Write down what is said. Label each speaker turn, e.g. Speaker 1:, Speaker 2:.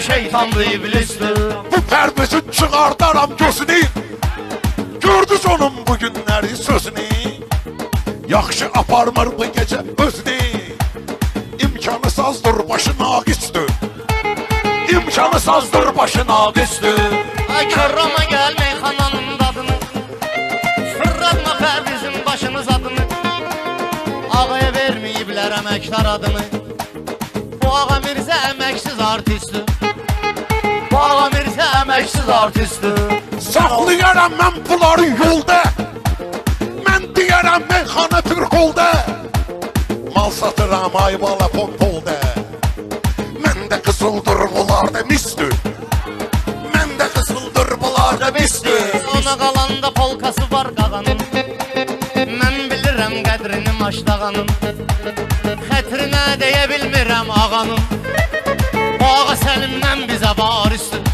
Speaker 1: şeytandı iblisdir.
Speaker 2: Bu pərdəsin çıxardaram gözünü. Gördünüz onun bu günləri sözünü. Yaxşı aparmır bu gecə özünü. İmkanı sazdır başı naqisdir. İmkanı sazdır başı naqisdir.
Speaker 1: Ay körrama gel meyxananın dadını, fırlatma pərdizin başınız adını. Ağaya verməyiblər əməkdar adını. Bu ağa Mirzə əməksiz artistdir. Bu ağa Mirzə əməksiz artistdir.
Speaker 2: Saxlayaram mən bunları yolda. Mən deyərəm meyxana Türkolda. Mal satıram ayvala pompolda. Məndə qızıldır bunlar da misdir. Məndə qızıldır bunlar da misdir.
Speaker 1: Ona qalanda polkası var qağanın. Mən bilirəm qədrini maşdağanın. Xətrinə deyə bilmirəm ağanın. Bu ağa sənindən bizə varisdir.